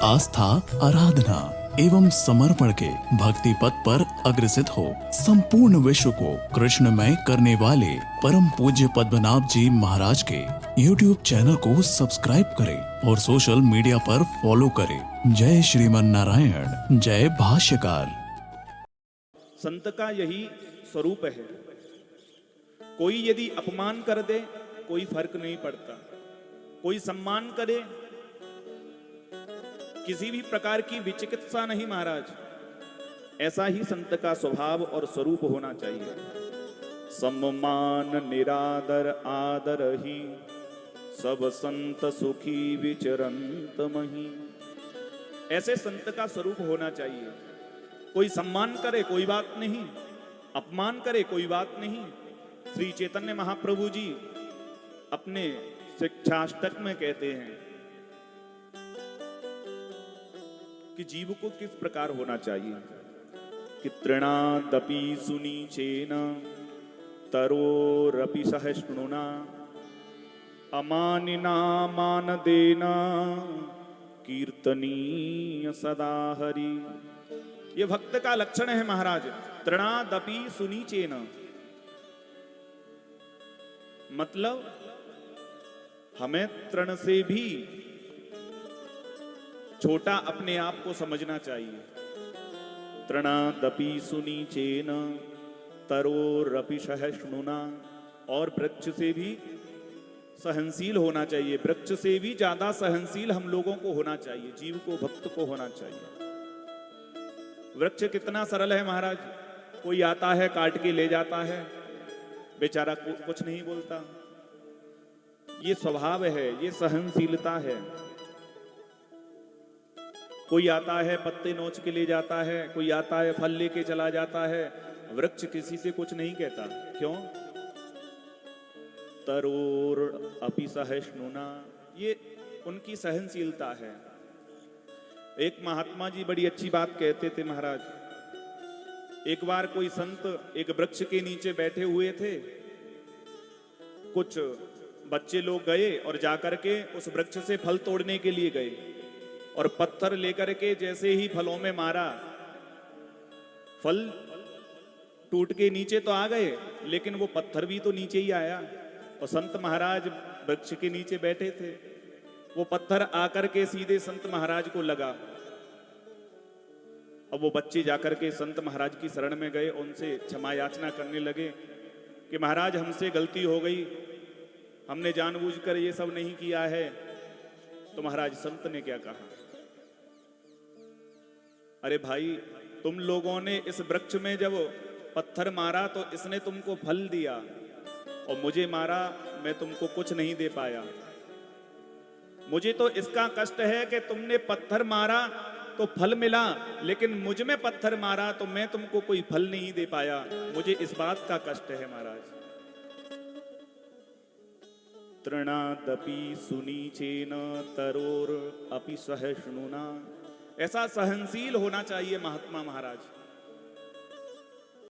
आस्था, आराधना एवं समर्पण के भक्ति पथ पर अग्रसित हो संपूर्ण विश्व को कृष्णमय करने वाले परम पूज्य पद्मनाभ जी महाराज के YouTube चैनल को सब्सक्राइब करें और सोशल मीडिया पर फॉलो करें। जय श्रीमन नारायण, जय भाष्यकार। संत का यही स्वरूप है। कोई यदि अपमान कर दे कोई फर्क नहीं पड़ता, कोई सम्मान करे, किसी भी प्रकार की विचिकित्सा नहीं महाराज। ऐसा ही संत का स्वभाव और स्वरूप होना चाहिए। सम्मान निरादर आदर ही सब संत सुखी विचरंत मही। ऐसे संत का स्वरूप होना चाहिए। कोई सम्मान करे कोई बात नहीं, अपमान करे कोई बात नहीं। श्री चैतन्य महाप्रभु जी अपने शिक्षाष्टक में कहते हैं कि जीव को किस प्रकार होना चाहिए कि तृणादपि सुनीचेन तरोरपि सहिष्णुना अमानिना मानदेना कीर्तनीय सदा हरि। ये भक्त का लक्षण है महाराज। तृणादपि सुनीचेन मतलब हमें तृण से भी छोटा अपने आप को समझना चाहिए। तृणादपि सुनीचेन तरोरपि सहिष्णुना, और वृक्ष से भी सहनशील होना चाहिए। वृक्ष से भी ज्यादा सहनशील हम लोगों को होना चाहिए, जीव को, भक्त को होना चाहिए। वृक्ष कितना सरल है महाराज। कोई आता है काट के ले जाता है, बेचारा कुछ नहीं बोलता। ये स्वभाव है, ये सहनशीलता है। कोई आता है पत्ते नोच के ले जाता है, कोई आता है फल लेके चला जाता है। वृक्ष किसी से कुछ नहीं कहता। क्यों? तरोर अपि सहिष्णुना, ये उनकी सहनशीलता है। एक महात्मा जी बड़ी अच्छी बात कहते थे महाराज। एक बार कोई संत एक वृक्ष के नीचे बैठे हुए थे। कुछ बच्चे लोग गए और जाकर के उस वृक्ष से फल तोड़ने के लिए गए, और पत्थर लेकर के जैसे ही फलों में मारा, फल टूट के नीचे तो आ गए, लेकिन वो पत्थर भी तो नीचे ही आया। और संत महाराज वृक्ष के नीचे बैठे थे। वो पत्थर आकर के सीधे संत महाराज को लगा। अब वो बच्चे जाकर के संत महाराज की शरण में गए, उनसे क्षमा याचना करने लगे कि महाराज हमसे गलती हो गई, हमने जानबूझकर ये सब नहीं किया है। तो महाराज संत ने क्या कहा? अरे भाई, तुम लोगों ने इस वृक्ष में जब पत्थर मारा तो इसने तुमको फल दिया, और मुझे मारा, मैं तुमको कुछ नहीं दे पाया। मुझे तो इसका कष्ट है कि तुमने पत्थर मारा तो फल मिला, लेकिन मुझ में पत्थर मारा तो मैं तुमको कोई फल नहीं दे पाया। मुझे इस बात का कष्ट है महाराज। तृणादपि सुनीचेन तरोर अपि सहिष्णुना, ऐसा सहनशील होना चाहिए महात्मा महाराज।